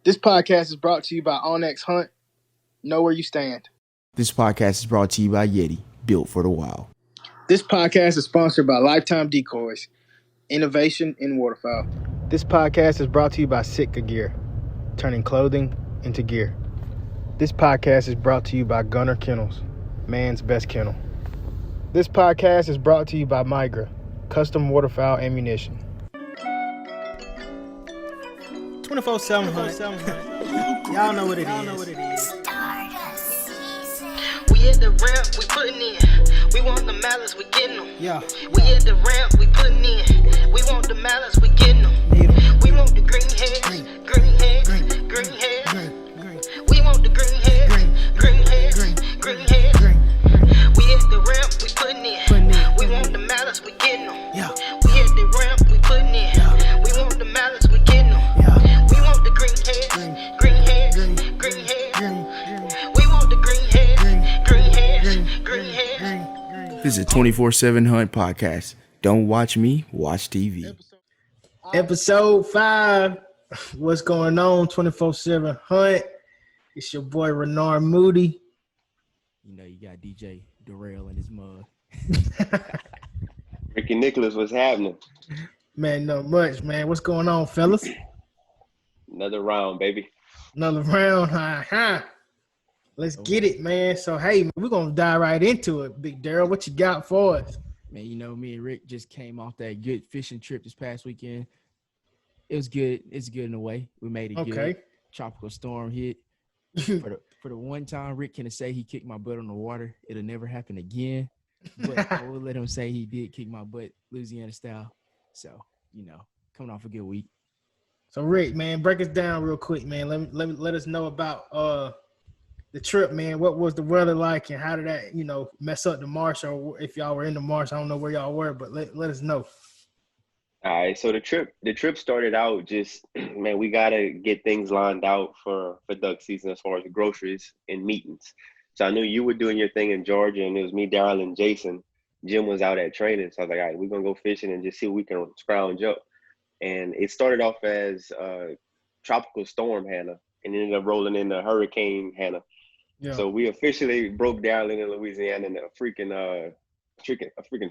This podcast is brought to you by Onyx Hunt. Know where you stand. This podcast is brought to you by Yeti, built for the wild. This podcast is sponsored by Lifetime Decoys, innovation in waterfowl. This podcast is brought to you by Sitka Gear, turning clothing into gear. This podcast is brought to you by Gunner Kennels, man's best kennel. This podcast is brought to you by Migra, custom waterfowl ammunition. 24/7 hunt. Y'all know what it is. We at the ramp, we putting in. We want the malice, we getting them. Yeah. We at the ramp, we putting in. We want the malice, we getting them. Need 'em. We want the green heads, green heads, green heads. We want the green heads, green heads, green heads. We at the ramp, we putting in. We want the malice, we getting them. Yeah. We at the ramp, we putting in. We want the malice, we getting them. We want the green heads, green heads, green heads. We want the green heads, green heads, green heads. This is 24/7 Hunt Podcast. Don't watch me, watch TV. Episode 5. What's going on? 24/7 Hunt. It's your boy Renard Moody. You know, you got DJ Darrell in his mug. Ricky Nicholas, what's happening? Man, not much, man. What's going on, fellas? Another round, baby. Another round. Let's get it, man. So, hey, we're going to dive right into it. Big Daryl, what you got for us? Man, you know, me and Rick just came off that good fishing trip this past weekend. It was good. It's good in a way. We made it Okay. good. Tropical storm hit. For the one time Rick can say he kicked my butt on the water, it'll never happen again. But I will let him say he did kick my butt Louisiana style. So, you know, coming off a good week. So, Rick, man, break us down real quick, man. Let us know about the trip, man. What was the weather like, and how did that, mess up the marsh? Or if y'all were in the marsh, I don't know where y'all were, but let us know. All right, so the trip started out just, man, we gotta get things lined out for duck season as far as groceries and meetings. So I knew you were doing your thing in Georgia, and it was me, Darryl, and Jason. Jim was out at training, so I was like, all right, we're gonna go fishing and just see what we can scrounge up. And it started off as Tropical Storm Hannah, and ended up rolling into Hurricane Hannah. Yeah. So we officially broke Darling in Louisiana in a freaking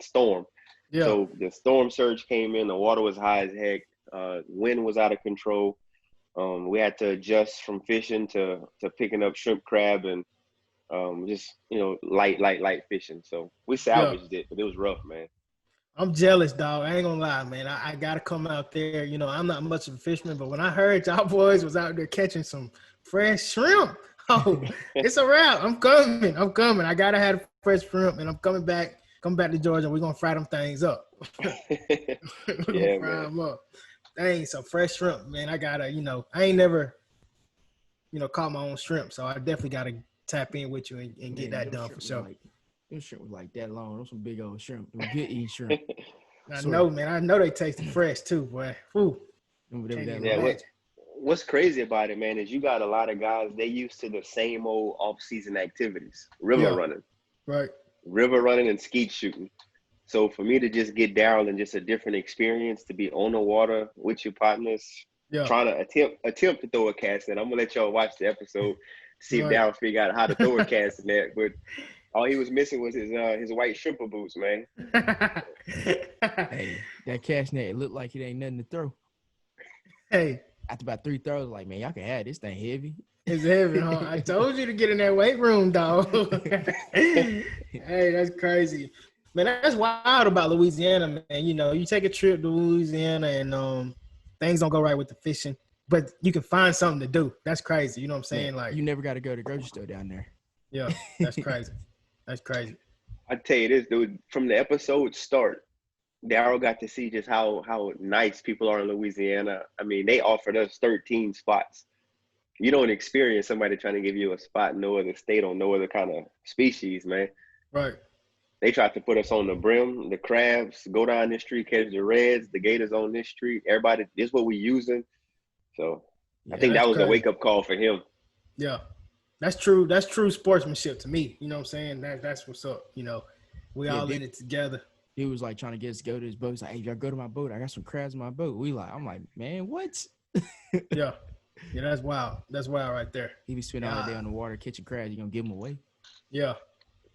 storm. Yeah. So the storm surge came in, the water was high as heck, wind was out of control. We had to adjust from fishing to picking up shrimp, crab, and just, light fishing. So we salvaged it, but it was rough, man. I'm jealous, dog. I ain't gonna lie, man. I gotta come out there. I'm not much of a fisherman, but when I heard y'all boys was out there catching some fresh shrimp, it's a wrap. I'm coming. I gotta have fresh shrimp, and I'm coming back to Georgia. We're gonna fry them things up. Yeah, fry man. them up. Dang, some fresh shrimp, man. I gotta, I ain't never, caught my own shrimp, so I definitely gotta tap in with you and get that done for sure. Them shrimp was like that long. Those some big old shrimp. Them good eating shrimp. I know, man. I know they tasted fresh too, boy. Whew. Yeah, what's crazy about it, man, is you got a lot of guys, they used to the same old off-season activities, river running and skeet shooting. So for me to just get down and just a different experience, to be on the water with your partners, trying to attempt to throw a cast in. I'm gonna let y'all watch the episode, see if Darryl figure out how to throw a cast in that. But all he was missing was his white shrimper boots, man. Hey, that cast net, it looked like it ain't nothing to throw. Hey. After about 3 throws, like, man, y'all can have this thing heavy. It's heavy, huh? I told you to get in that weight room, dog. Hey, that's crazy. Man, that's wild about Louisiana, man. You take a trip to Louisiana and things don't go right with the fishing, but you can find something to do. That's crazy. You know what I'm saying? Yeah, like, you never got to go to the grocery store down there. Yeah, that's crazy. That's crazy. I tell you this, dude, from the episode start, Darryl got to see just how nice people are in Louisiana. I mean, they offered us 13 spots. You don't experience somebody trying to give you a spot in no other state on no other kind of species, man. Right. They tried to put us on the brim, the crabs, go down this street, catch the reds, the gators on this street. Everybody, this is what we using. So I think that was a wake-up call for him. Yeah. That's true. That's true sportsmanship to me. You know what I'm saying? That's what's up. We all in it together. He was like trying to get us to go to his boat. He's like, hey, y'all go to my boat. I got some crabs in my boat. I'm like, man, what? Yeah. Yeah, that's wild. That's wild right there. He be spending all day on the water catching crabs. You gonna give him away? Yeah,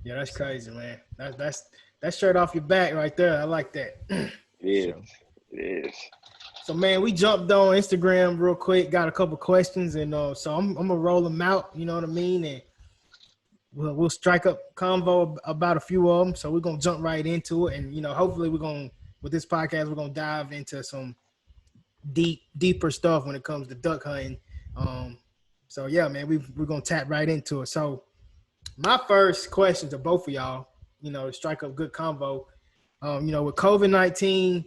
yeah, that's crazy, man. That's shirt off your back right there. I like that. It is. So, It is. So, man, we jumped on Instagram real quick. Got a couple questions, and so I'm gonna roll them out. You know what I mean? And we'll strike up convo about a few of them. So we're gonna jump right into it, and hopefully with this podcast we're gonna dive into some deeper stuff when it comes to duck hunting. So yeah, man, we're gonna tap right into it. So my first question to both of y'all, to strike up good convo. With COVID-19,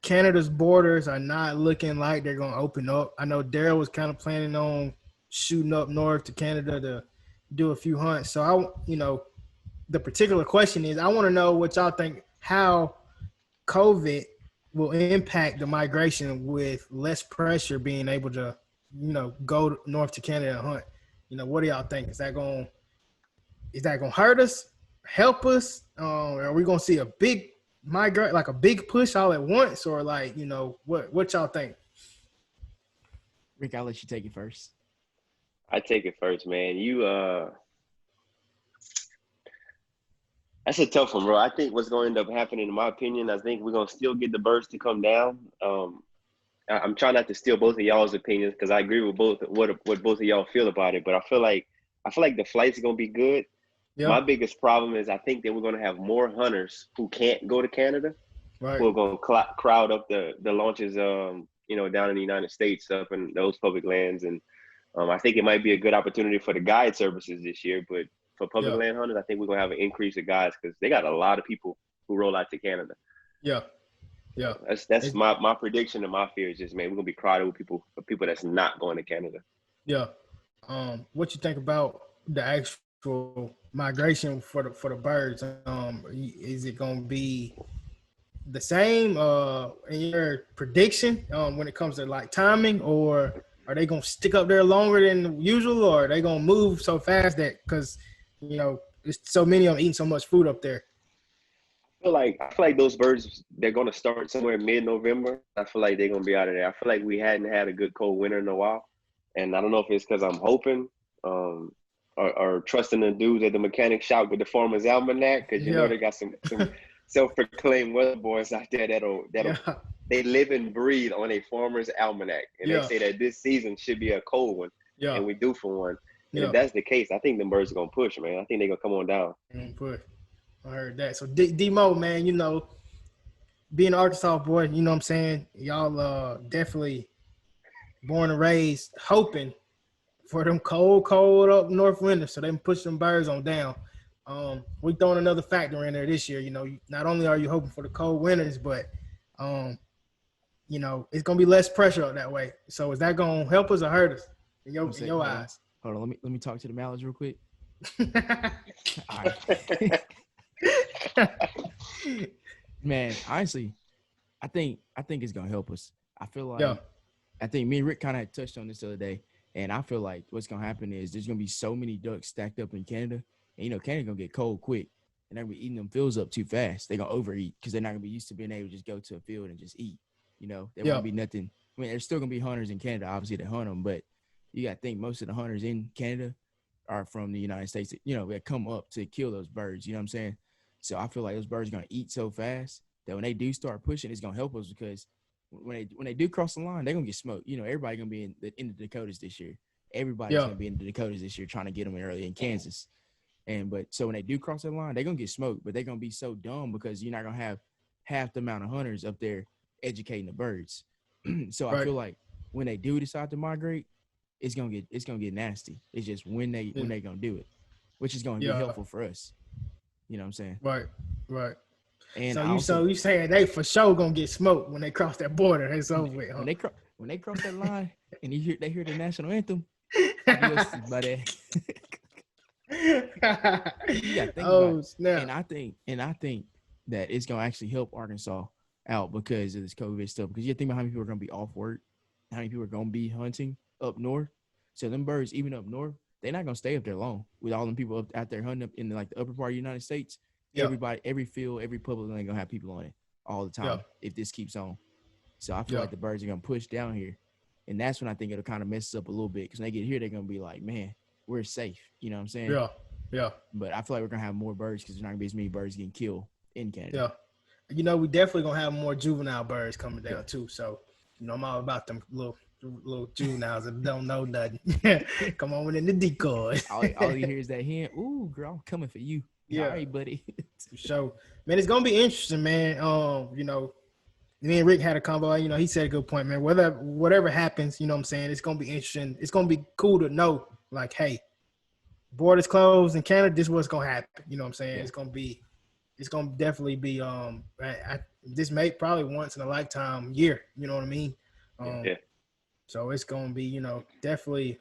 Canada's borders are not looking like they're gonna open up. I know Daryl was kind of planning on shooting up north to Canada to do a few hunts. So the particular question is, I want to know what y'all think, how COVID will impact the migration with less pressure being able to, go north to Canada and hunt. What do y'all think? Is that going to hurt us, help us? Are we going to see a big migrate, like a big push all at once, or like, what y'all think? Rick, I'll let you take it first. I take it first, man. That's a tough one, bro. I think what's going to end up happening, in my opinion, I think we're going to still get the birds to come down. I'm trying not to steal both of y'all's opinions because I agree with what both of y'all feel about it. But I feel like the flights are going to be good. Yeah. My biggest problem is I think that we're going to have more hunters who can't go to Canada, right, who are going to crowd up the launches, down in the United States, up in those public lands. And I think it might be a good opportunity for the guide services this year. But for public land hunters, I think we're going to have an increase of guys because they got a lot of people who roll out to Canada. Yeah. Yeah. That's my prediction and my fear is just, man, we're going to be crowded with people that's not going to Canada. Yeah. What you think about the actual migration for the birds? Is it going to be the same in your prediction when it comes to like timing, or are they going to stick up there longer than usual, or are they going to move so fast that because there's so many of them eating so much food up there? I feel like those birds, they're going to start somewhere mid-November. I feel like they're going to be out of there. I feel like we hadn't had a good cold winter in a while. And I don't know if it's because I'm hoping or trusting the dudes at the mechanic shop with the Farmer's Almanac, because they got some self-proclaimed weather boys out there that'll they live and breathe on a Farmer's Almanac. And they say that this season should be a cold one. Yeah. And we do for one. And if that's the case, I think the birds are going to push, man. I think they're going to come on down. Push. I heard that. So D-Mo, man, being an Arkansas boy, you know what I'm saying? Y'all definitely born and raised hoping for them cold up north winters so they can push them birds on down. We throwing another factor in there this year. Not only are you hoping for the cold winters, but it's gonna be less pressure up that way. So is that gonna help us or hurt us in your eyes? Hold on, let me talk to the mallards real quick. All right. Man, honestly, I think it's gonna help us. I feel like I think me and Rick kind of had touched on this the other day, and I feel like what's gonna happen is there's gonna be so many ducks stacked up in Canada, and Canada's gonna get cold quick, and they're gonna be eating them fields up too fast. They're gonna overeat because they're not gonna be used to being able to just go to a field and just eat. There won't be nothing. I mean, there's still gonna be hunters in Canada, obviously, that hunt them, but you gotta think most of the hunters in Canada are from the United States. That come up to kill those birds. You know what I'm saying? So I feel like those birds are gonna eat so fast that when they do start pushing, it's gonna help us because when they do cross the line, they're gonna get smoked. Everybody gonna be in the Dakotas this year. Everybody's gonna be in the Dakotas this year trying to get them in early in Kansas. So when they do cross that line, they're gonna get smoked, but they're gonna be so dumb because you're not gonna have half the amount of hunters up there educating the birds. So I feel like when they do decide to migrate, it's gonna get nasty. It's just when they gonna do it, which is gonna be helpful for us. You know what I'm saying? Right. And so you saying they for sure gonna get smoked when they cross that border? It's over with. Huh? When they cross that line and they hear the national anthem, adios, buddy. You gotta think about it. Snap. And I think that it's gonna actually help Arkansas out because of this COVID stuff. Because you think about how many people are gonna be off work, how many people are gonna be hunting up north. So them birds, even up north, they're not gonna stay up there long with all them people up out there hunting up in the upper part of the United States. Everybody, every field, every public land gonna have people on it all the time if this keeps on. So I feel like the birds are gonna push down here, And that's when I think it'll kind of mess up a little bit, because when they get here, they're going to be like, man, we're safe. You know what I'm saying? Yeah. Yeah. But I feel like we're going to have more birds because there's not going to be as many birds getting killed in Canada. Yeah. You know, we definitely going to have more juvenile birds coming down too. So, you know, I'm all about them little juveniles that don't know nothing. Come on in the decoys. all you hear is that hen. Ooh, girl, I'm coming for you. Yeah. All right, buddy. So, man, it's going to be interesting, man. You know, me and Rick had a convo. You know, he said a good point, man. Whatever happens, you know what I'm saying, it's going to be interesting. It's going to be cool to know, like, hey, borders closed in Canada, this is what's going to happen. You know what I'm saying? Yeah. It's going to definitely be, this may probably once in a lifetime year. You know what I mean? Yeah. So it's going to be, you know, definitely,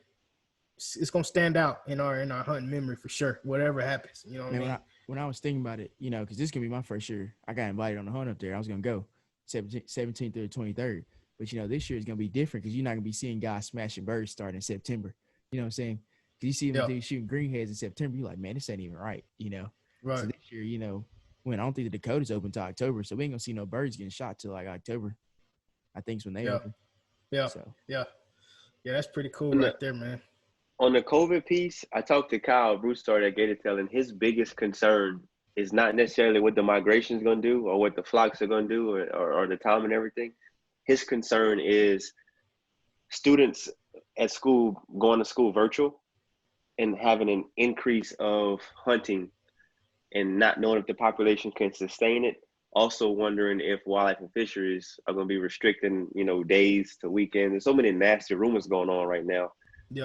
it's going to stand out in our hunting memory for sure, whatever happens. You know what I mean? When I was thinking about it, you know, because this is going to be my first year, I got invited on the hunt up there. I was going to go 17th through the 23rd. But, you know, this year is going to be different because you're not going to be seeing guys smashing birds starting in September. You know what I'm saying? Because you see them shooting greenheads in September, you're like, man, this ain't even right, you know? Right. So this year, you know, when I don't think the Dakota's open till October, so we ain't going to see no birds getting shot till like October. I think it's when they open. Yeah. So. Yeah, that's pretty cool right there, man. On the COVID piece, I talked to Kyle Broussard at Gator Tail, and his biggest concern is not necessarily what the migration is going to do or what the flocks are going to do or the time and everything. His concern is students at school going to school virtual and having an increase of hunting and not knowing if the population can sustain it. Also wondering if wildlife and fisheries are going to be restricting, you know, days to weekends. There's so many nasty rumors going on right now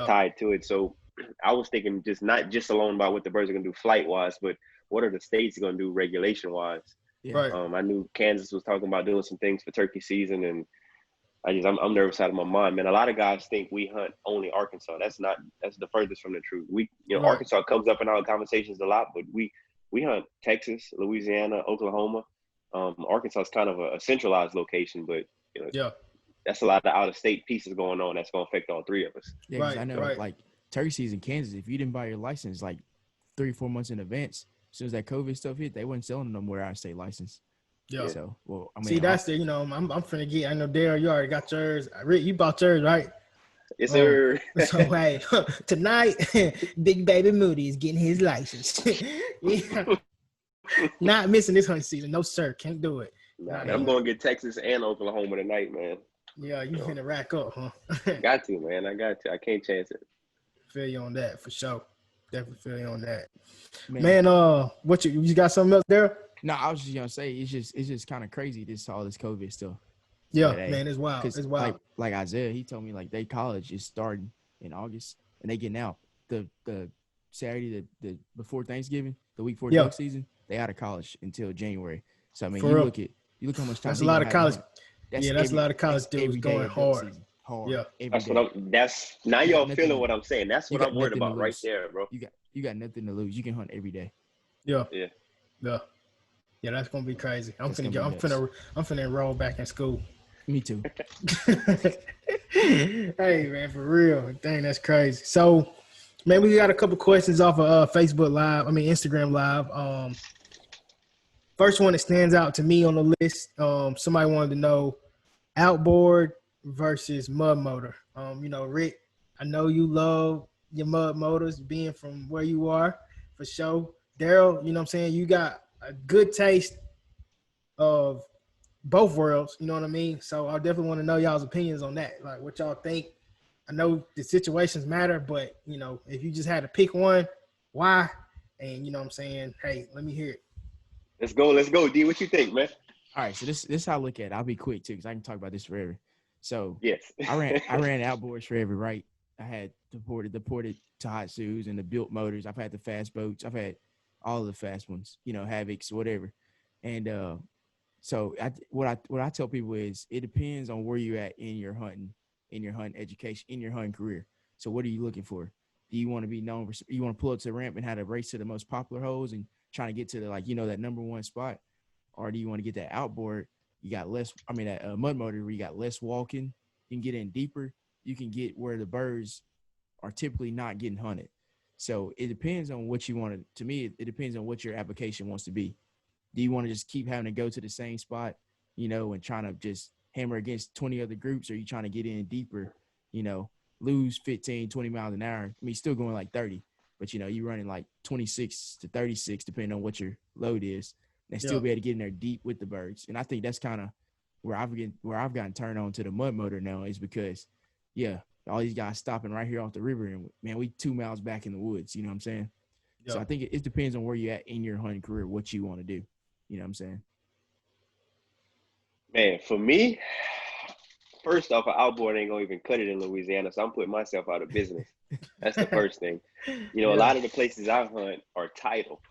tied to it. So I was thinking not just alone about what the birds are going to do flight-wise, but what are the states going to do regulation-wise? Yeah. Right. I knew Kansas was talking about doing some things for turkey season, and I'm nervous out of my mind, man. A lot of guys think we hunt only Arkansas. That's the furthest from the truth. Arkansas comes up in our conversations a lot, but we hunt Texas, Louisiana, Oklahoma. Arkansas is kind of a centralized location, but you know, that's a lot of out-of-state pieces going on that's going to affect all three of us. Yeah, right, I know, like turkey season in Kansas, if you didn't buy your license like 3-4 months in advance, as soon as that COVID stuff hit, they wasn't selling no more out-of-state license. Yeah. So, well, I mean, see, that's the, you know, I'm finna get. I know Daryl, you already got yours. Rick, you bought yours, right? Yes, sir. So hey, tonight, Big Baby Moody is getting his license. Not missing this hunting season, no sir, can't do it. I'm going to get Texas and Oklahoma tonight, man. Yeah, you finna rack up, huh? Got to, man. I got to. I can't chance it. Feel you on that for sure. Definitely feel you on that, man. What you got something else there? No, I was just gonna say it's just kind of crazy all this COVID stuff. Yeah, man, it's wild. It's wild. Like Isaiah, he told me like they college is starting in August and they getting out the Saturday the before Thanksgiving, the week before duck season. They out of college until January. So I mean, you look how much time. That's a lot of college. That's a lot of college dudes going hard. Hard. Yeah, now y'all feeling what I'm saying. That's what I'm worried about right there, bro. You got nothing to lose. You can hunt every day. Yeah. That's gonna be crazy. I'm finna enroll back in school. Me too. Hey man, for real. Dang, that's crazy. So, man, we got a couple questions off of Instagram Live. First one that stands out to me on the list. Somebody wanted to know outboard versus mud motor. You know, Rick, I know you love your mud motors, being from where you are, for sure. Daryl, you know what I'm saying? You got a good taste of both worlds, you know what I mean? So I definitely want to know y'all's opinions on that. Like what y'all think. I know the situations matter, but you know, if you just had to pick one, why? And you know what I'm saying? Hey, let me hear it. Let's go, D. What you think, man? All right, so this is how I look at it. I'll be quick too, because I can talk about this forever. So yes, I ran outboards forever, right? I had the ported Tohatsus and the built motors. I've had the fast boats. I've had all of the fast ones, you know, Havocs, whatever. And so what I tell people is it depends on where you're at in your hunting education, in your hunting career. So what are you looking for? Do you want to be known for, you want to pull up to the ramp and have to race to the most popular holes and trying to get to the, like, you know, that number one spot? Or do you want to get that outboard? You got that mud motor where you got less walking. You can get in deeper. You can get where the birds are typically not getting hunted. So it depends on what you want to me, it depends on what your application wants to be. Do you want to just keep having to go to the same spot, you know, and trying to just hammer against 20 other groups? Or are you trying to get in deeper lose 15, 20 miles an hour. I mean, still going like 30, but you're running like 26 to 36, depending on what your load is, and still be able to get in there deep with the birds. And I think that's kind of where I've gotten turned on to the mud motor now, is because, all these guys stopping right here off the river, and man, we 2 miles back in the woods. You know what I'm saying? So I think it depends on where you're at in your hunting career, what you want to do. You know what I'm saying? Man, for me, first off, an outboard ain't gonna even cut it in Louisiana, so I'm putting myself out of business. That's the first thing. A lot of the places I hunt are tidal.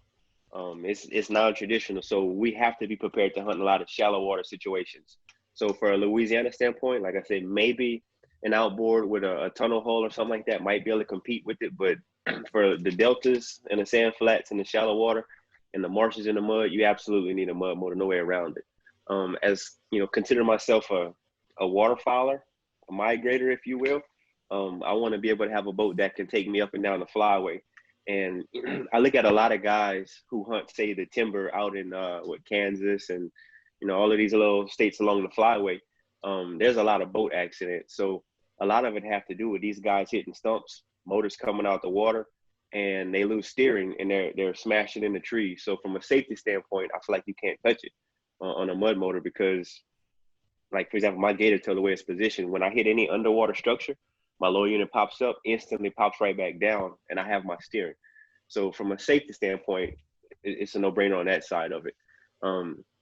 It's non-traditional, so we have to be prepared to hunt a lot of shallow water situations. So for a Louisiana standpoint, like I said, maybe an outboard with a tunnel hole or something like that might be able to compete with it. But for the deltas and the sand flats and the shallow water and the marshes and the mud, you absolutely need a mud motor, no way around it. As consider myself a waterfowler, a migrator, if you will. I want to be able to have a boat that can take me up and down the flyway. And I look at a lot of guys who hunt, say, the timber out in Kansas and all of these little states along the flyway. There's a lot of boat accidents. So a lot of it have to do with these guys hitting stumps, motors coming out the water, and they lose steering and they're smashing in the trees. So from a safety standpoint, I feel like you can't touch it on a mud motor because, like, for example, my gator tail, the way it's positioned, when I hit any underwater structure, my lower unit pops up, instantly pops right back down, and I have my steering. So from a safety standpoint, it's a no-brainer on that side of it.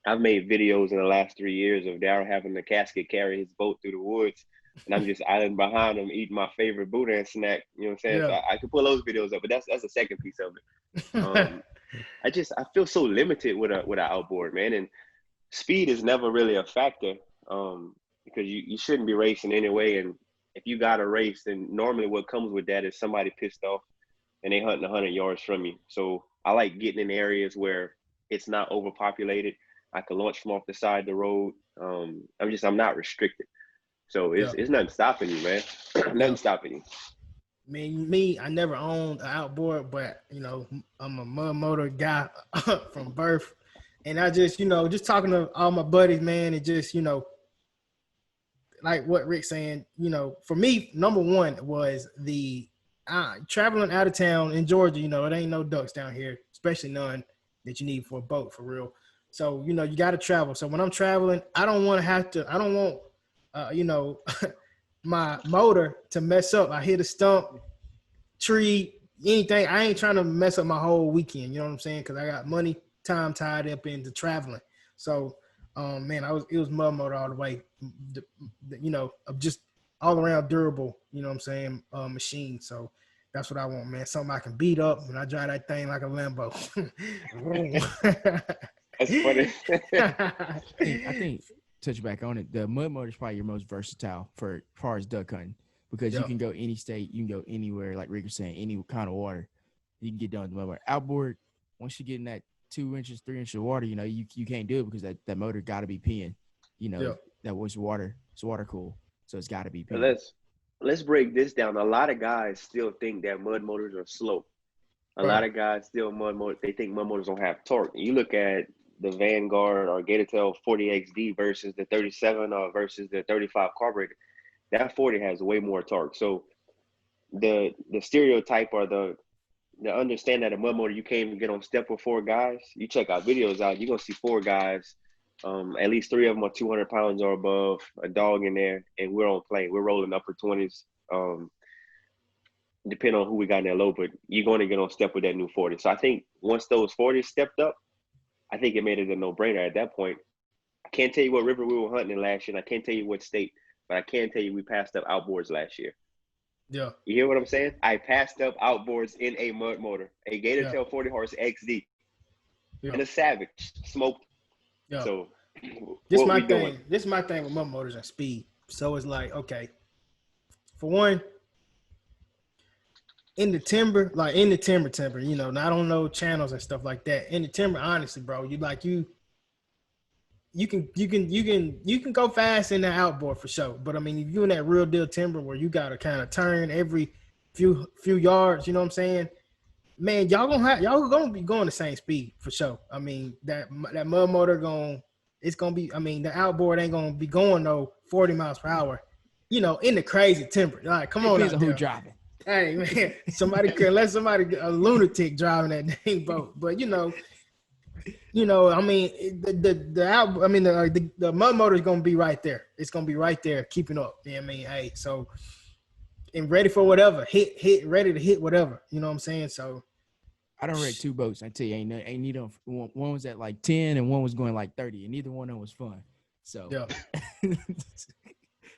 I've made videos in the last 3 years of Daryl having the casket carry his boat through the woods, and I'm just idling behind him eating my favorite boudin snack. You know what I'm saying? So I could pull those videos up, but that's the second piece of it. I feel so limited with an outboard, man, and speed is never really a factor because you shouldn't be racing anyway. And if you got a race, then normally what comes with that is somebody pissed off and they hunting 100 yards from you. So I like getting in areas where it's not overpopulated. I can launch from off the side of the road. I'm not restricted. So it's nothing stopping you, man. Nothing stopping you. Me, I never owned an outboard, but I'm a mud motor guy from birth. And I just, just talking to all my buddies, man, and just, like what Rick's saying, for me, number one was the traveling out of town in Georgia. It ain't no ducks down here, especially none that you need for a boat for real. So, you got to travel. So when I'm traveling, I don't want my motor to mess up. I hit a stump, tree, anything. I ain't trying to mess up my whole weekend. You know what I'm saying? Because I got money, time tied up into traveling. So, man, it was mud motor all the way, just all around durable, you know what I'm saying, machine. So that's what I want, man. Something I can beat up when I drive that thing like a Lambo. That's funny. I think touch back on it, the mud motor is probably your most versatile for far as duck hunting because you can go any state, you can go anywhere, like Rick was saying, any kind of water. You can get done with the mud motor. Outboard, once you get in that 2 inches, 3 inches of water, you can't do it because that motor got to be peeing. That was water. It's water cool, so it's got to be peeing. Let's break this down. A lot of guys still think that mud motors are slow. A lot of guys still they think mud motors don't have torque. You look at the Vanguard or Gatortail 40XD versus the 37 versus the 35 carburetor. That 40 has way more torque. So the stereotype or the understand that a mud motor, you can't even get on step with 4 guys. You check our videos out, you're going to see 4 guys. At least 3 of them are 200 pounds or above, a dog in there, and we're on plane. We're rolling upper 20s, depending on who we got in that low, but you're going to get on step with that new 40. So I think once those 40s stepped up, I think it made it a no-brainer at that point. I can't tell you what river we were hunting in last year, and I can't tell you what state, but I can tell you we passed up outboards last year. Yeah. You hear what I'm saying? I passed up outboards in a mud motor, a Gatortail 40 horse XD, and a Savage smoked. Yeah. So this is my thing. This is my thing with mud motors and speed. So it's like, okay, for one, in the timber, not on no channels and stuff like that. In the timber, honestly, bro, you can go fast in the outboard for sure. But I mean, if you're in that real deal timber where you gotta kind of turn every few yards, you know what I'm saying? Man, y'all gonna be going the same speed for sure. I mean, that mud motor the outboard ain't gonna be going no 40 miles per hour in the crazy temper. Like, come on, depends out on there. who driving. Hey man, a lunatic driving that dang boat. But I mean, the mud motor is gonna be right there. It's gonna be right there, keeping up. You know what I mean? Hey, so and ready for whatever, ready to hit whatever. You know what I'm saying? So I done wrecked 2 boats. I tell you, ain't neither one was at like 10 and one was going like 30, and neither one of them was fun. So yeah,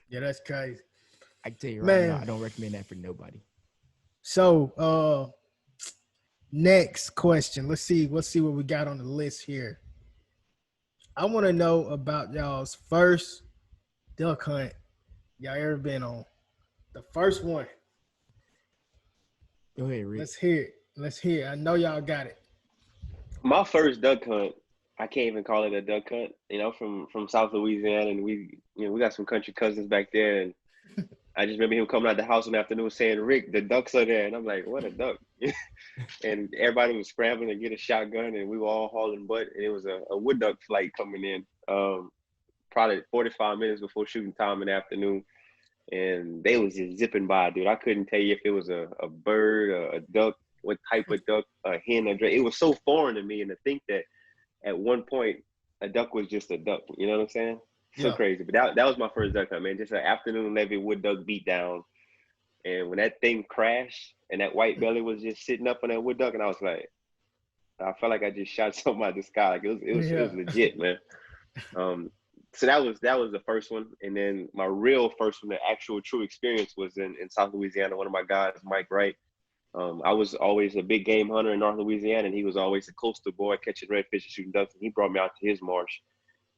yeah, that's crazy. I can tell you right now, I don't recommend that for nobody. So next question. Let's see what we got on the list here. I want to know about y'all's first duck hunt y'all ever been on. The first one. Go ahead, Rick. Let's hear it. I know y'all got it. My first duck hunt, I can't even call it a duck hunt. From South Louisiana, and we got some country cousins back there, and I just remember him coming out the house one afternoon saying, "Rick, the ducks are there," and I'm like, "What a duck?" And everybody was scrambling to get a shotgun, and we were all hauling butt, and it was a wood duck flight coming in, probably 45 minutes before shooting time in the afternoon. And they was just zipping by, dude. I couldn't tell you if it was a bird, a duck, what type of duck, a hen, a drake. It was so foreign to me, and to think that at one point a duck was just a duck. You know what I'm saying? So crazy. But that was my first duck hunt, man. Just an afternoon levy wood duck beat down. And when that thing crashed and that white belly was just sitting up on that wood duck, and I was like, I felt like I just shot something out of the sky. Like it was legit, man. So that was the first one. And then my real first one, the actual true experience, was in South Louisiana. One of my guys, Mike Wright. I was always a big game hunter in North Louisiana, and he was always a coastal boy catching redfish and shooting ducks. And he brought me out to his marsh,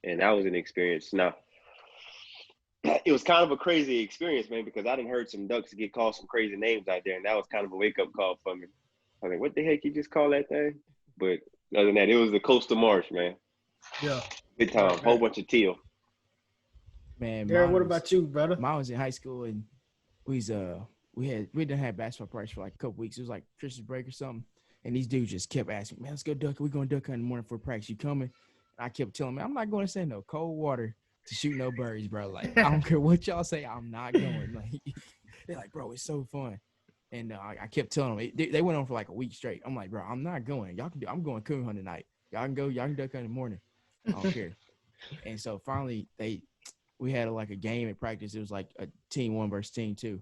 and that was an experience. Now, it was kind of a crazy experience, man, because I done heard some ducks get called some crazy names out there, and that was kind of a wake-up call for me. I was like, what the heck you just call that thing? But other than that, it was the coastal marsh, man. Yeah. Good time. Whole bunch of teal. Man, Darren, what about you, brother? Mine was in high school, and we done had basketball practice for like a couple weeks. It was like Christmas break or something, and these dudes just kept asking, "Man, let's go duck. We're going duck hunting in the morning for practice. You coming?" And I kept telling them, "I'm not going to say no cold water to shoot no birds, bro. Like, I don't care what y'all say, I'm not going." Like, they're like, "Bro, it's so fun." And I kept telling them. They went on for like a week straight. I'm like, "Bro, I'm not going. Y'all can do. I'm going coon hunt tonight. Y'all can go. Y'all can duck hunt in the morning. I don't care." And so finally, we had like a game at practice. It was like a team 1 versus team 2,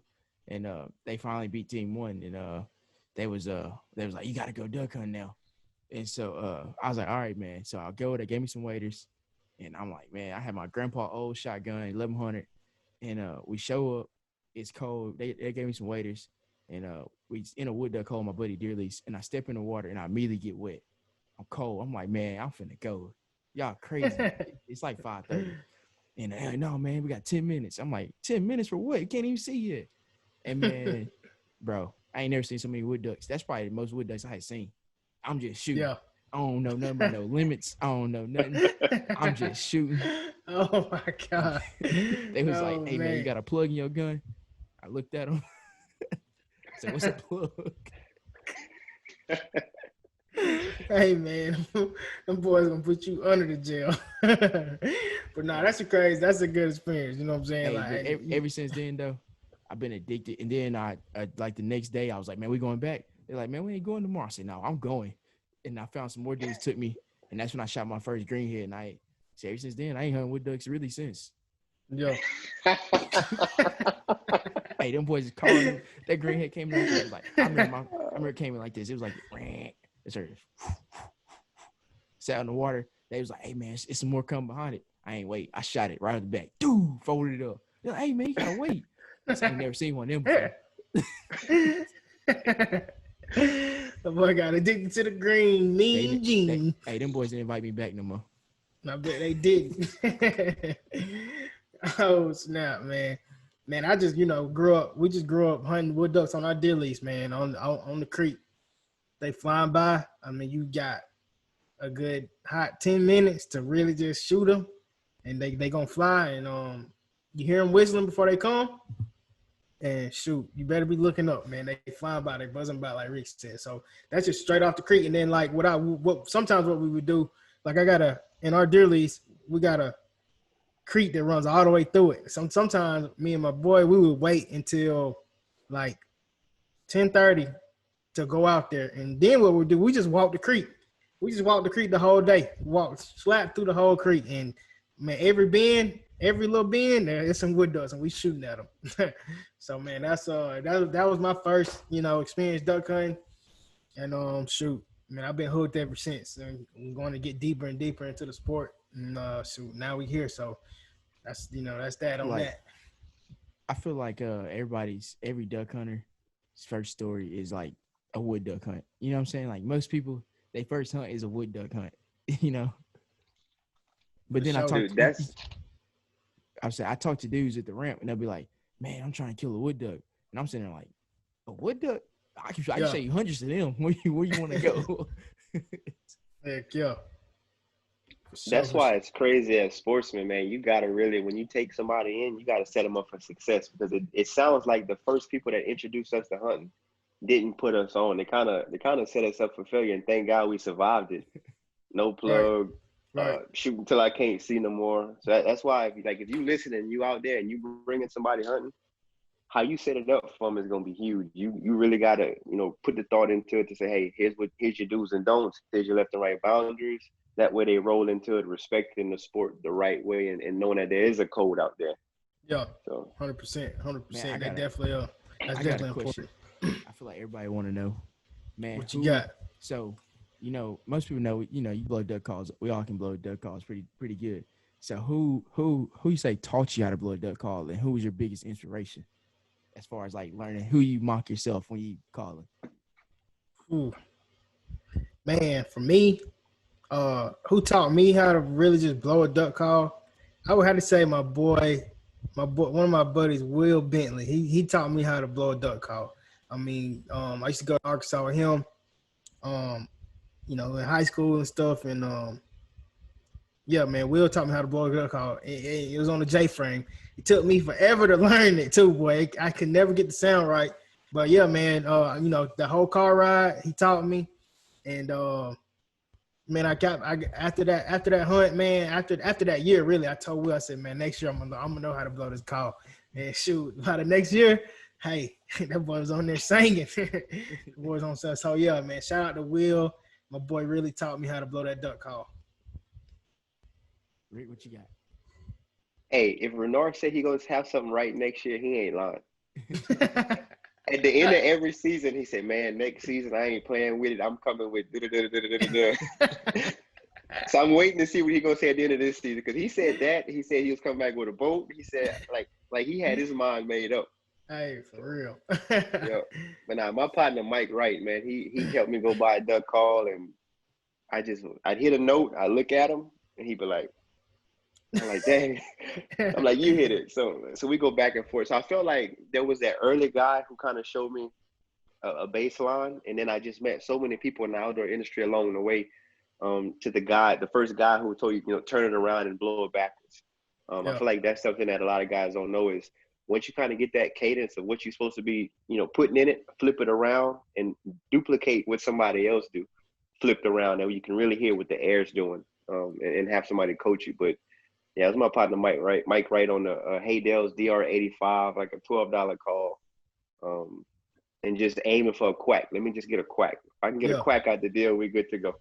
and they finally beat team 1. And they was like, "You got to go duck hunt now." And so I was like, "All right, man." So I'll go. They gave me some waders, and I'm like, "Man, I had my grandpa old shotgun, 1100, and we show up. It's cold. They gave me some waders, and we in a wood duck hole, my buddy Deer Lease, and I step in the water, and I immediately get wet. I'm cold. I'm like, "Man, I'm finna go. Y'all crazy." It's like 5:30. And no, man, we got 10 minutes. I'm like, 10 minutes for what? You can't even see yet. And man, bro, I ain't never seen so many wood ducks. That's probably the most wood ducks I had seen. I'm just shooting. Yeah. I don't know nothing about no limits. I don't know nothing. I'm just shooting. Oh my God. They was like, "Hey, man, you got a plug in your gun?" I looked at them. I said, "What's a plug?" Hey man, them boys gonna put you under the jail. But nah, that's a good experience. You know what I'm saying? Hey, like, ever since then though, I've been addicted. And then I like the next day I was like, "Man, we going back?" They're like, "Man, we ain't going tomorrow." I said, "No, I'm going." And I found some more dudes took me, and that's when I shot my first greenhead. And ever since then, I ain't hunting wood ducks really since. Yo. Hey, them boys calling them. That greenhead came in. It was like, I remember it came in like this. It was like, it's sat in the water. They was like, "Hey man, it's some more coming behind it." I ain't wait. I shot it right at the back. Dude, folded it up. They're like, "Hey man, you gotta wait." I ain't never seen one of them before. The boy got addicted to the green mean gene. Hey, them boys didn't invite me back no more. I bet they didn't. Oh snap, man. Man, I just grew up. We just grew up hunting wood ducks on our deer lease, man, on the creek. They flying by. I mean, you got a good hot 10 minutes to really just shoot them, and they gonna fly. And you hear them whistling before they come, and shoot, you better be looking up, man. They flying by, they buzzing by, like Rick said. So that's just straight off the creek. And then like sometimes what we would do, like in our deer lease, we got a creek that runs all the way through it. Sometimes me and my boy, we would wait until like 10:30 to go out there. And then what we do, we just walk the creek. We just walk the creek the whole day. Slap through the whole creek. And man, every little bend, there's some wood ducks, and we shooting at them. So man, that was my first, experience duck hunting. And shoot, man, I've been hooked ever since. And I'm going to get deeper and deeper into the sport. And shoot, now we here. So that's that on that. I feel like every duck hunter's first story is like a wood duck hunt. You know what I'm saying? Like most people, their first hunt is a wood duck hunt. But then I talk to dudes at the ramp, and they'll be like, "Man, I'm trying to kill a wood duck," and I'm sitting there like, "A wood duck? I can show you hundreds of them. Where you want to go?" Heck yeah. That's why it's crazy as sportsmen, man. You gotta really, when you take somebody in, you gotta set them up for success, because it sounds like the first people that introduced us to hunting didn't put us on. They kind of set us up for failure, and thank God we survived it. No plug, right. Shoot until I can't see no more. So that's why, if you listen and you out there and you bringing somebody hunting, how you set it up for them is gonna be huge. You really gotta put the thought into it to say, hey, here's your do's and don'ts. Here's your left and right boundaries. That way they roll into it, respecting the sport the right way, and knowing that there is a code out there. Yeah, so 100%. That definitely that's definitely important. I feel like everybody want to know, man. What you got? So, most people know, you blow duck calls. We all can blow duck calls pretty good. So who you say taught you how to blow a duck call, and who was your biggest inspiration as far as like learning who you mock yourself when you calling? Ooh. Man, for me, who taught me how to really just blow a duck call? I would have to say my boy, one of my buddies, Will Bentley. He taught me how to blow a duck call. I mean, I used to go to Arkansas with him, in high school and stuff. And yeah, man, Will taught me how to blow a duck call. It was on the J-frame. It took me forever to learn it too, boy. I could never get the sound right. But yeah, man, the whole car ride, he taught me. And man, after that hunt, man, after that year, really, I told Will, I said, man, next year I'm gonna know how to blow this call. And shoot, by the next year, hey, that boy was on there singing. The boys on set. So yeah, man, shout out to Will. My boy really taught me how to blow that duck call. Rick, what you got? Hey, if Renard said he gonna have something right next year, he ain't lying. At the end of every season, he said, man, next season I ain't playing with it. I'm coming with So I'm waiting to see what he gonna say at the end of this season, because he said he was coming back with a boat. He said like he had his mind made up. Hey, for real. Yeah. But now my partner Mike Wright, man, he helped me go buy a duck call, and I'd hit a note, I look at him, and he'd be like, I'm like, dang. I'm like, you hit it. So we go back and forth. So I felt like there was that early guy who kind of showed me a baseline, and then I just met so many people in the outdoor industry along the way. To the first guy who told you, turn it around and blow it backwards. I feel like that's something that a lot of guys don't know, is once you kind of get that cadence of what you're supposed to be, putting in it, flip it around and duplicate what somebody else do, flipped around, and you can really hear what the air's doing, and have somebody coach you. But yeah, it was my partner Mike Wright on the Haydale's DR85, like a $12 call, and just aiming for a quack. Let me just get a quack. If I can get a quack out the deal, we're good to go.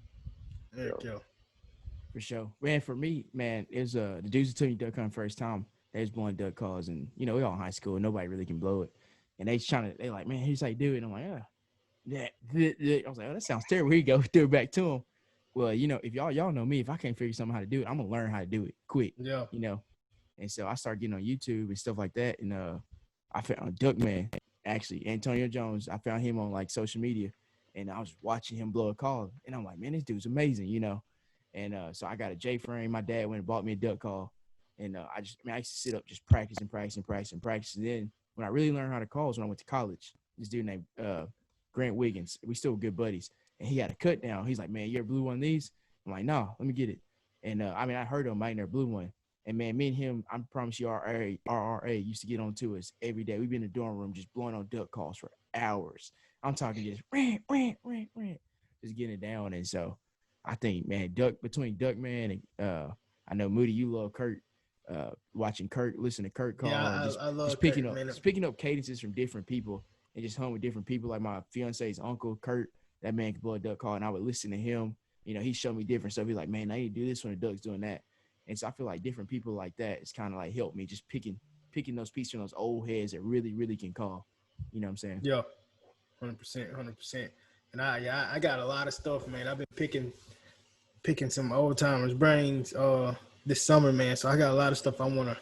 For sure. Man, for me, man, it was the dudes who took me duck hunting first time. They was blowing duck calls, and we all in high school, and nobody really can blow it. And they like, man, here's how you do it. And I'm like, I was like, oh, that sounds terrible. Here you go, threw it back to him. Well, if y'all know me, if I can't figure something how to do it, I'm gonna learn how to do it quick. Yeah. And so I started getting on YouTube and stuff like that, and I found Duckman, actually, Antonio Jones. I found him on like social media, and I was watching him blow a call, and I'm like, man, this dude's amazing, And so I got a J-frame. My dad went and bought me a duck call, and I used to sit up just practice. And then when I really learned how to call was when I went to college. This dude named Grant Wiggins. We still good buddies. And he had a cut down. He's like, man, you ever blew one of these? I'm like, no, let me get it. And I heard of him. I never blew one. And man, me and him, I promise you, RRA used to get on to us every day. We'd be in the dorm room just blowing on duck calls for hours. I'm talking just rant, just getting it down. And so I think, man, between Duckman and I know Moody, you love Kurt. watching Kirk, listen to Kirk call, Yeah, and I love just picking Kirk, up man. just picking up cadences from different people and just humming with different people. Like my fiance's uncle Kurt, that man can blow a duck call, and I would listen to him. You know, he showed me different stuff. He's like, man, I need to do this when the duck's doing that. And so I feel like different people like that, it's kind of like helped me just picking those pieces from those old heads that really, really can call. You know what I'm saying? Yeah, 100%. And I got a lot of stuff, man. I've been picking some old timers' brains this summer, man. So I got a lot of stuff I want to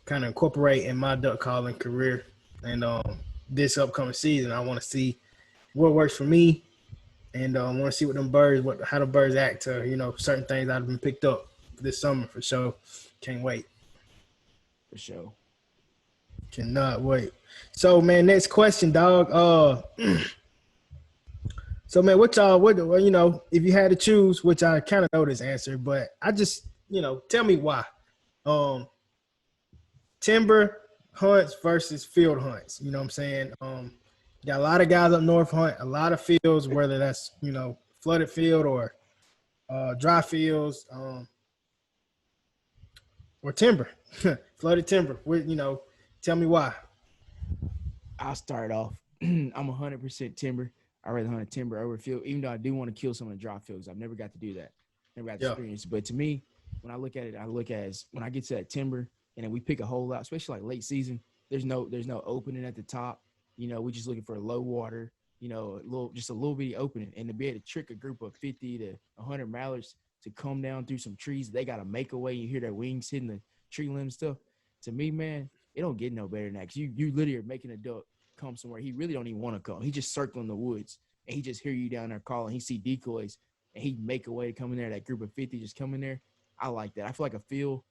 kind of incorporate in my duck calling career. And this upcoming season, I want to see what works for me, and I want to see what them birds, how the birds act to, you know, certain things I've been picked up this summer for sure. Can't wait. For sure. Cannot wait. So, man, next question, dog. So, man, what you know, if you had to choose, which I kind of know this answer, but I just, you know, tell me why. Timber hunts versus field hunts. You know what I'm saying? Got a lot of guys up north hunt a lot of fields, whether that's, you know, flooded field or dry fields, or timber, flooded timber. You know, tell me why. I'll start off. I'm 100% timber. I rather hunt a timber over field, even though I do want to kill some of the dry fields. I've never got to do that. Never got to experience it. But to me, when I look at it, I look at it as when I get to that timber and then we pick a hole out, especially like late season, there's no opening at the top. You know, we're just looking for low water, you know, just a little bitty opening. And to be able to trick a group of 50 to 100 mallards to come down through some trees, they got to make a way. You hear their wings hitting the tree limb stuff. To me, man, it don't get no better than that. Cause you literally are making a duck come somewhere he really don't even want to come. He just circling the woods and he just hear you down there calling. He see decoys and he make a way to come in there. That group of 50 just come in there. I like that. I feel like a field,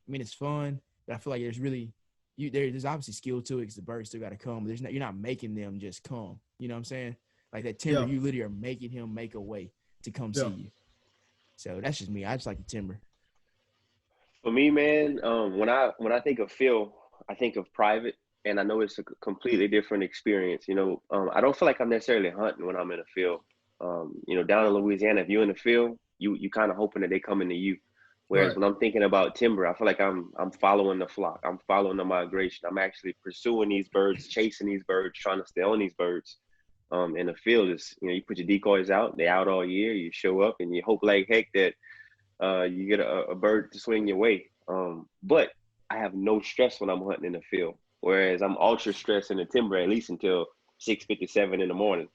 I mean, it's fun, but I feel like there's obviously skill to it because the birds still got to come. You're not making them just come. You know what I'm saying? Like that timber, you literally are making him make a way to come see you. So that's just me. I just like the timber. For me, man, when I think of field, I think of private, and I know it's a completely different experience. You know, I don't feel like I'm necessarily hunting when I'm in a field. You know, down in Louisiana, if you're in the field, you kind of hoping that they come into you. Whereas when I'm thinking about timber, I feel like I'm following the flock. I'm following the migration. I'm actually pursuing these birds, chasing these birds, trying to stay on these birds. In the field is, you know, you put your decoys out, they out all year, you show up and you hope like heck that you get a bird to swing your way. But I have no stress when I'm hunting in the field. Whereas I'm ultra stressed in the timber at least until 6:57 in the morning.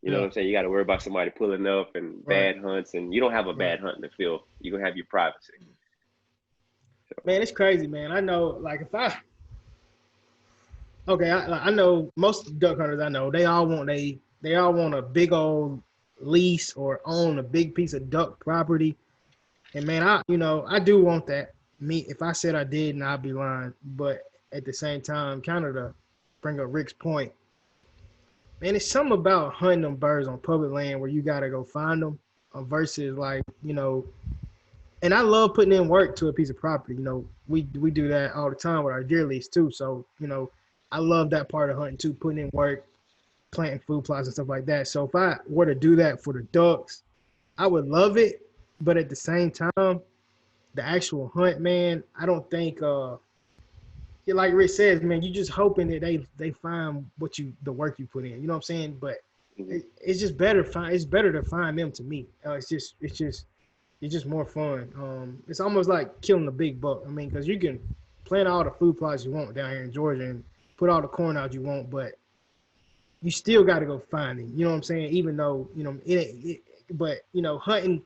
You know what I'm saying? You got to worry about somebody pulling up and bad hunts, and you don't have a bad hunt in the field. You're going to have your privacy. So. Man, it's crazy, man. I know, like, I know most duck hunters I know, they all want a big old lease or own a big piece of duck property. And, man, I do want that. If I said I did, I'd be lying. But at the same time, kind of to bring up Rick's point, man, it's something about hunting them birds on public land where you got to go find them versus, like, you know, and I love putting in work to a piece of property. You know, we do that all the time with our deer lease too. So, you know, I love that part of hunting too, putting in work, planting food plots and stuff like that. So if I were to do that for the ducks, I would love it. But at the same time, the actual hunt, man, I don't think like Rick says, man, you just hoping that they find the work you put in. You know what I'm saying? But it's just better. It's better to find them to me. It's just more fun. It's almost like killing a big buck. I mean, because you can plant all the food plots you want down here in Georgia and put all the corn out you want, but you still got to go find them. You know what I'm saying? Even though, you know, but you know, hunting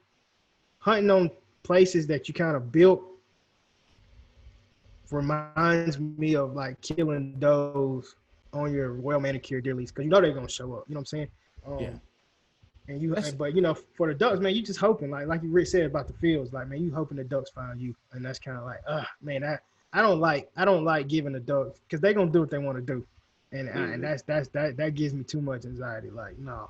on places that you kind of built reminds me of like killing does on your well manicured deer lease, because you know they're gonna show up. You know what I'm saying? And but you know, for the ducks, man, you just hoping like you Rick said about the fields, like, man, you hoping the ducks find you, and that's kind of like, man, I don't like giving the ducks, because they're gonna do what they want to do, and that gives me too much anxiety. Like, no.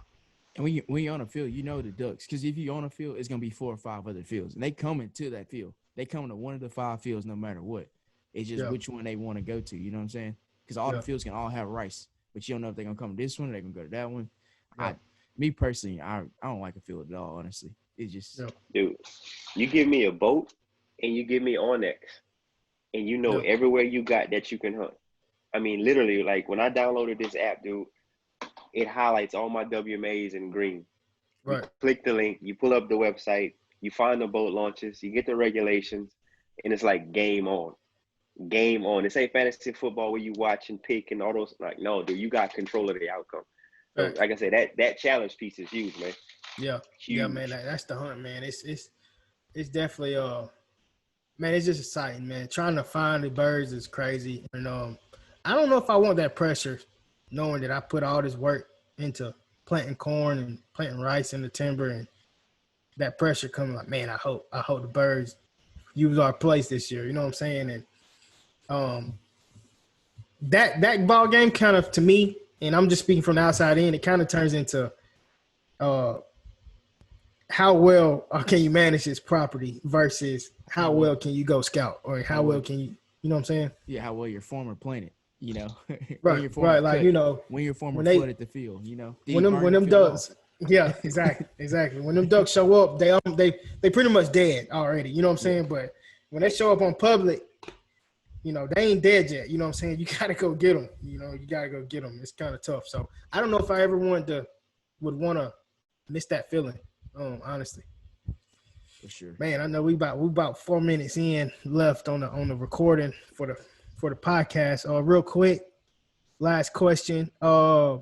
And when you're on a field, you know the ducks, because if you're on a field, it's gonna be 4 or 5 other fields, and they coming to that field. They coming to one of the 5 fields, no matter what. It's just which one they want to go to. You know what I'm saying? Because all the fields can all have rice, but you don't know if they're gonna come to this one or they're gonna go to that one. Me personally, I don't like a field at all. Honestly, it's just dude. You give me a boat and you give me Onyx, and you know everywhere you got that you can hunt. I mean, literally, like when I downloaded this app, dude, it highlights all my WMAs in green. Right. You click the link, you pull up the website, you find the boat launches, you get the regulations, and it's like game on. Game on. This ain't fantasy football where you watch and pick and all those. Like, no, dude, you got control of the outcome. So, like I said, that challenge piece is huge, man. Yeah, huge. Yeah, man. That's the hunt, man. It's definitely man. It's just exciting, man. Trying to find the birds is crazy, and I don't know if I want that pressure, knowing that I put all this work into planting corn and planting rice in the timber, and that pressure coming like, man, I hope the birds use our place this year. You know what I'm saying? And that ball game kind of, to me, and I'm just speaking from the outside in, it kind of turns into how well can you manage this property versus how well can you go scout, or how well can you know what I'm saying? Yeah, how well your farmer planted, you know. Right, right. Like, you know, when your farmer flooded the field, you know. When them ducks, yeah, exactly. When them ducks show up, they pretty much dead already, you know what I'm saying? But when they show up on public, you know, they ain't dead yet, you know what I'm saying? You got to go get them, you know, you got to go get them. It's kind of tough. So I don't know if I ever would want to miss that feeling, honestly. For sure. Man, I know we about 4 minutes in left on the recording for the podcast. Real quick, last question. Let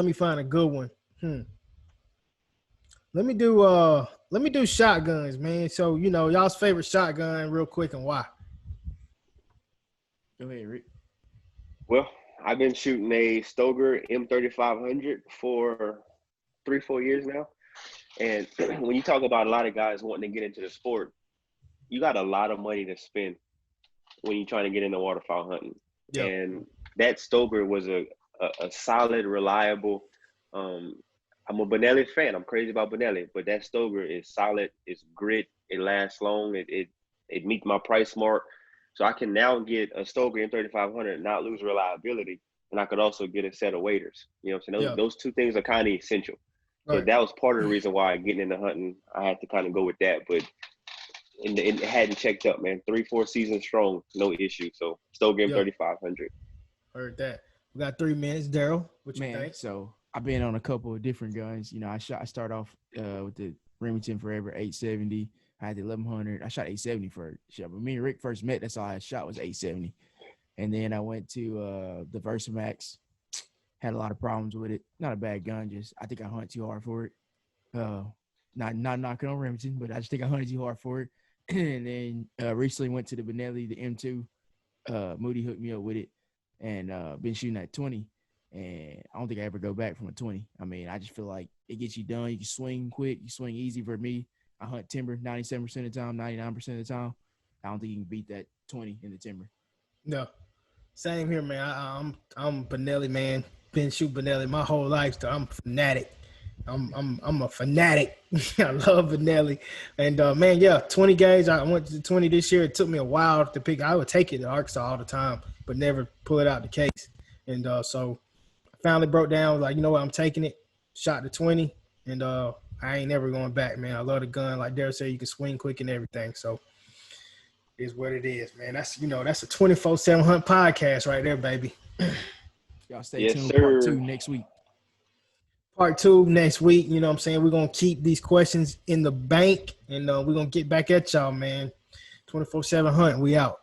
me find a good one. Let me do shotguns, man. So, you know, y'all's favorite shotgun real quick, and why? Go ahead, Rick. Well, I've been shooting a Stoeger M3500 for 3-4 years now. And when you talk about a lot of guys wanting to get into the sport, you got a lot of money to spend when you're trying to get into waterfowl hunting. Yep. And that Stoeger was a solid, reliable. I'm a Benelli fan. I'm crazy about Benelli, but that Stoeger is solid. It's grit. It lasts long. It meets my price mark. So I can now get a Stoeger M3500 and not lose reliability. And I could also get a set of waders. You know what I'm saying? Those two things are kind of essential. So that was part of the reason why getting into hunting, I had to kind of go with that. But it hadn't checked up, man. 3-4 seasons strong, no issue. So Stoeger M3500. Heard that. We got 3 minutes. Daryl, what you think? So I've been on a couple of different guns. You know, I start off with the Remington Forever 870. I had the 1100. I shot 870 for it. But me and Rick first met. That's all I shot was 870. And then I went to the Versamax. Had a lot of problems with it. Not a bad gun. Just I think I hunted too hard for it. Not knocking on Remington, but I just think I hunted too hard for it. And then recently went to the Benelli, the M2. Moody hooked me up with it, and been shooting at 20. And I don't think I ever go back from a 20. I mean, I just feel like it gets you done. You can swing quick. You swing easy. For me, I hunt timber 97% of the time, 99% of the time. I don't think you can beat that 20 in the timber. No. Same here, man. I'm Benelli, man. Been shooting Benelli my whole life. So I'm a fanatic. I'm a fanatic. I love Benelli. And, man, 20 gauge. I went to 20 this year. It took me a while to pick. I would take it to Arkansas all the time, but never pull it out the case. And so I finally broke down, like, you know what, I'm taking it. Shot the 20, and I ain't never going back, man. I love the gun. Like Daryl said, you can swing quick and everything. So it is what it is, man. That's a 24/7 hunt podcast right there, baby. Y'all stay tuned. Part 2 next week. Part 2 next week. You know what I'm saying? We're going to keep these questions in the bank, and we're going to get back at y'all, man. 24/7 hunt. We out.